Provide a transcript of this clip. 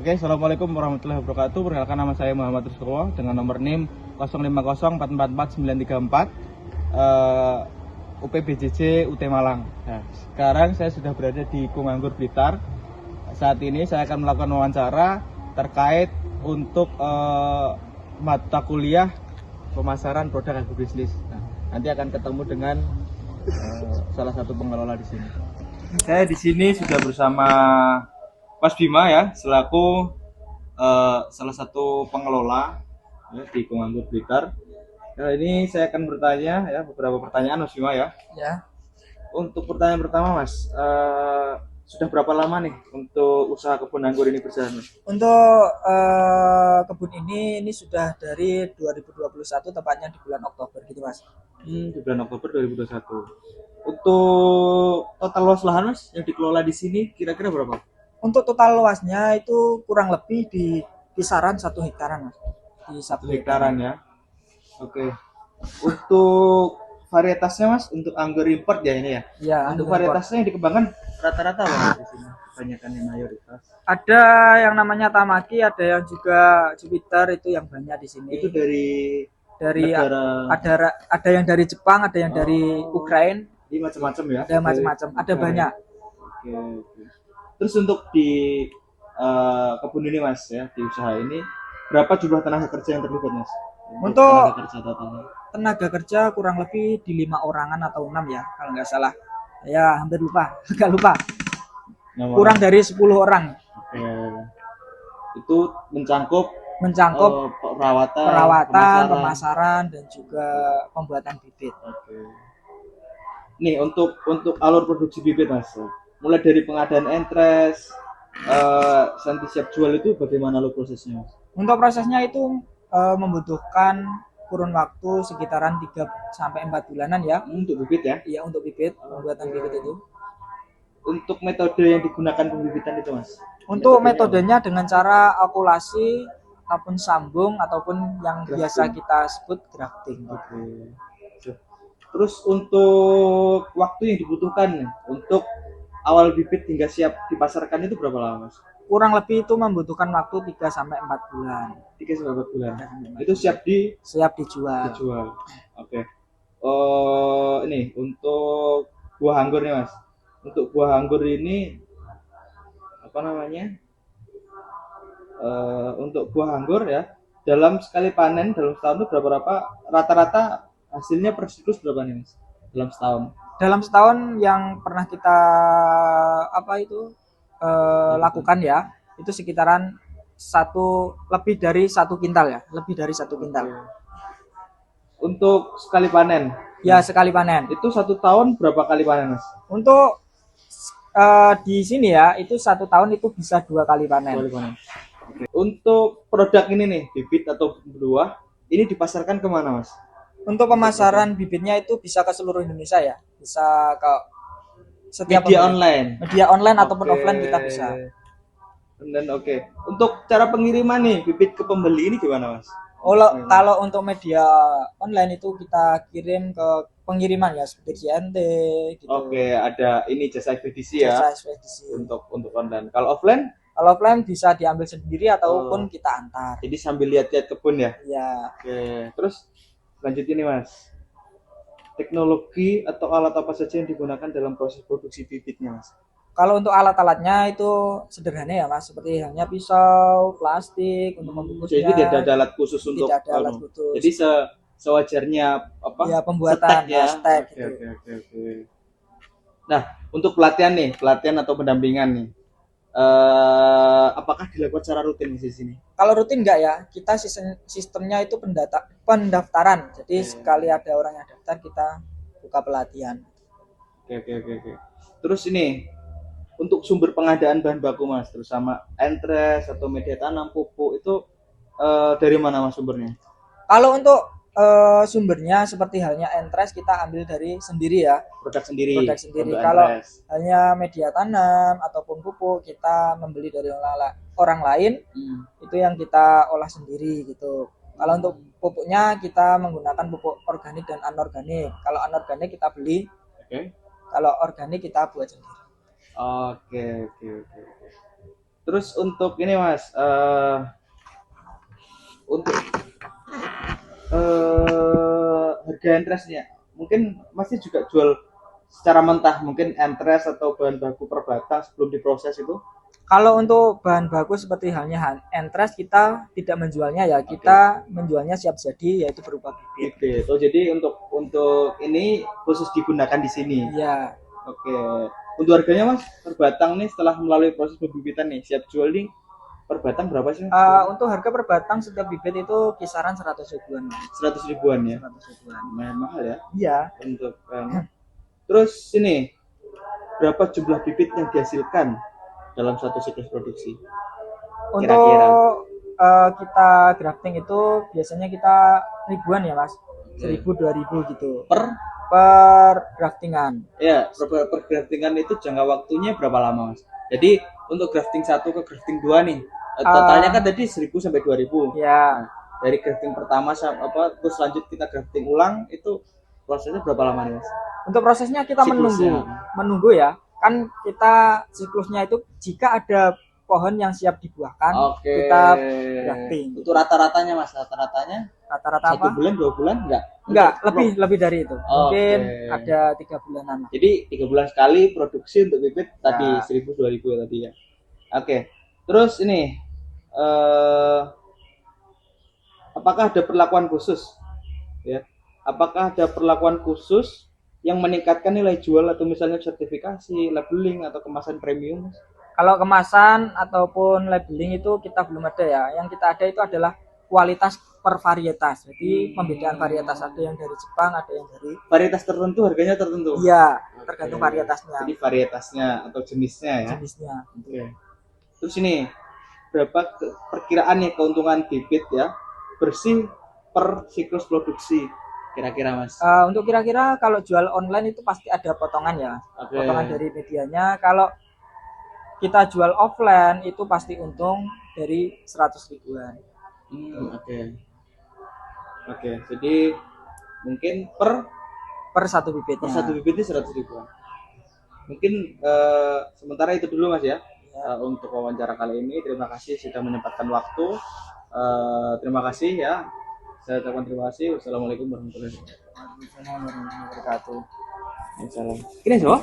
Oke, Assalamualaikum warahmatullahi wabarakatuh. Perkenalkan nama saya Muhammad Rizko dengan nomor NIM 0504444934 UPBJJ UT Malang. Nah, sekarang saya sudah berada di Kumanggur Blitar. Saat ini saya akan melakukan wawancara terkait untuk mata kuliah pemasaran produk agribisnis. Nah, nanti akan ketemu dengan salah satu pengelola di sini. Saya di sini sudah bersama Mas Bima ya, selaku salah satu pengelola ya, di Kumanggur Blitar. Nah, ini saya akan bertanya ya beberapa pertanyaan Mas Bima ya. Ya, Untuk pertanyaan pertama Mas, sudah berapa lama nih untuk usaha kebun anggur ini berjalan Mas? untuk kebun ini sudah dari 2021, tepatnya di bulan Oktober gitu Mas. Di bulan Oktober 2021. Untuk total luas lahan Mas yang dikelola di sini kira-kira berapa? Untuk total luasnya itu kurang lebih di kisaran 1 hektaran Mas. Di 1 hektaran ya. Oke. Untuk varietasnya Mas, untuk anggur import ya ini ya. Ya, Untuk anggur import. varietasnya yang dikembangkan rata-rata apa Mas di sini? Kebanyakan yang mayoritas. Ada yang namanya Tamaki, ada yang juga Jupiter, itu yang banyak di sini. Itu dari Negara, negara ada yang dari Jepang, ada yang dari Ukraina, ini macam-macam ya. ada macam-macam, ada banyak. Oke, oke. Terus untuk di kebun ini Mas ya, di usaha ini berapa jumlah tenaga kerja yang terlibat Mas? Untuk tenaga kerja totalnya. tenaga kerja kurang lebih di 5 orangan atau 6 ya, kalau nggak salah. Ya, hampir lupa, agak lupa. Kurang dari 10 orang. Oke. Itu mencakup perawatan, pemasaran, dan juga pembuatan bibit. Oke. Nih untuk alur produksi bibit Mas, mulai dari pengadaan entres sampai siap jual itu bagaimana alur prosesnya Mas? Untuk prosesnya itu membutuhkan kurun waktu sekitaran 3-4 bulanan ya. Untuk bibit ya? Iya, untuk bibit, pembuatan bibit itu. Untuk metode yang digunakan pembibitan itu Mas? Untuk metodenya dengan cara okulasi ataupun sambung ataupun yang grafting. Biasa kita sebut grafting. Oke. Terus untuk waktu yang dibutuhkan untuk awal bibit hingga siap dipasarkan itu berapa lama Mas? Kurang lebih itu membutuhkan waktu 3-4 bulan. 3-4 bulan. Itu siap dijual. Oke. Ini untuk buah anggur nih Mas. Untuk buah anggur ini apa namanya? Untuk buah anggur ya, dalam sekali panen dalam setahun itu berapa rata-rata hasilnya per siklus berapa nih Mas? Dalam setahun yang pernah kita lakukan ya, itu sekitaran lebih dari 1 kintal ya, lebih dari 1 kintal. Untuk sekali panen? Ya, sekali panen. Itu 1 tahun berapa kali panen Mas? Untuk di sini ya, itu 1 tahun itu bisa 2 kali panen. Oke. Untuk produk ini nih, bibit atau buah, ini dipasarkan kemana Mas? Untuk pemasaran bibitnya itu bisa ke seluruh Indonesia ya, bisa ke setiap media online ataupun offline kita bisa. Dan untuk cara pengiriman nih bibit ke pembeli ini gimana Mas? Kalau untuk media online itu kita kirim ke pengiriman ya, seperti JNT gitu. Oke, ada ini jasa ekspedisi ya. Jasa ekspedisi. Untuk online. Kalau offline? Kalau offline bisa diambil sendiri ataupun kita antar. Jadi sambil lihat-lihat kebun ya? Iya. Oke, terus lanjut ini Mas. Teknologi atau alat apa saja yang digunakan dalam proses produksi bibitnya Mas? Kalau untuk alat-alatnya itu sederhana ya Mas, seperti halnya pisau, plastik untuk membungkusnya. Jadi tidak ada alat khusus untuk. Tidak ada alat khusus. Jadi sewajarnya apa? Ya, pembuatan stek ya. Oke. Nah, untuk pelatihan atau pendampingan nih. Apakah dilakukan secara rutin di sini? Kalau rutin enggak ya, kita sistemnya itu pendaftaran. Jadi sekali ada orang yang daftar kita buka pelatihan. Oke. Terus ini untuk sumber pengadaan bahan baku Mas, terus sama entres atau media tanam, pupuk itu dari mana Mas sumbernya? Kalau untuk sumbernya seperti halnya entres kita ambil dari sendiri ya, produk sendiri. Kalau hanya media tanam ataupun pupuk kita membeli dari orang lain, itu yang kita olah sendiri gitu. Kalau untuk pupuknya kita menggunakan pupuk organik dan anorganik. Kalau anorganik kita beli, kalau organik kita buat sendiri. Oke. Terus untuk ini Mas, untuk harga entrestnya, mungkin masih juga jual secara mentah, mungkin entres atau bahan baku per batang sebelum diproses itu? Kalau untuk bahan baku seperti halnya entres, kita tidak menjualnya ya, kita menjualnya siap jadi, yaitu berupa bibit. Bibit. Oh, jadi untuk ini khusus digunakan di sini. Ya, Oke. Untuk harganya Mas, per batang nih setelah melalui proses pembibitan nih, siap jual nih per batang berapa sih? untuk harga per batang setiap bibit itu kisaran 100 ribuan. 100 ribuan ya. 100 ribuan. Lumayan mahal ya Iya. untuk terus ini berapa jumlah bibit yang dihasilkan dalam satu siklus produksi? Untuk Kira-kira. kita grafting itu biasanya kita ribuan ya Mas, 1000 2000 gitu per graftingan. Ya, per graftingan itu jangka waktunya berapa lama Mas? Jadi untuk grafting 1 ke grafting 2 nih, totalnya kan tadi 1000 sampai 2000. Ya. Nah, dari grafting pertama terus lanjut kita grafting ulang, itu prosesnya berapa lama nih Mas? Untuk prosesnya kita menunggu ya. Kan kita siklusnya itu jika ada pohon yang siap dibuahkan, kita grafting. Itu rata-ratanya Mas, rata-ratanya rata-rata 1 bulan 2 bulan enggak lebih dari itu. Mungkin ada 3 bulanan. Jadi 3 bulan sekali produksi untuk bibit tadi 1000 2000 ya tadi ya. Oke. Terus ini apakah ada perlakuan khusus ya? Apakah ada perlakuan khusus yang meningkatkan nilai jual atau misalnya sertifikasi, labeling atau kemasan premium? Kalau kemasan ataupun labeling itu kita belum ada ya. Yang kita ada itu adalah kualitas per varietas. Jadi pembedaan varietas, ada yang dari Jepang, ada yang dari varietas tertentu, harganya tertentu. Iya, tergantung varietasnya. Jadi varietasnya atau jenisnya ya. Jenisnya. Oke. Terus ini berapa perkiraan nih keuntungan bibit ya bersih per siklus produksi kira-kira Mas? Untuk kira-kira kalau jual online itu pasti ada potongan ya. Potongan dari medianya. Kalau kita jual offline itu pasti untung dari 100 ribuan. Oke. Jadi mungkin per satu bibitnya. Per satu bibitnya 100 ribuan. Mungkin sementara itu dulu Mas ya. Untuk wawancara kali ini. Terima kasih sudah menyempatkan waktu. Terima kasih ya. Saya ucapkan terima kasih. Wassalamualaikum warahmatullahi wabarakatuh. Waalaikumsalam. Ini so?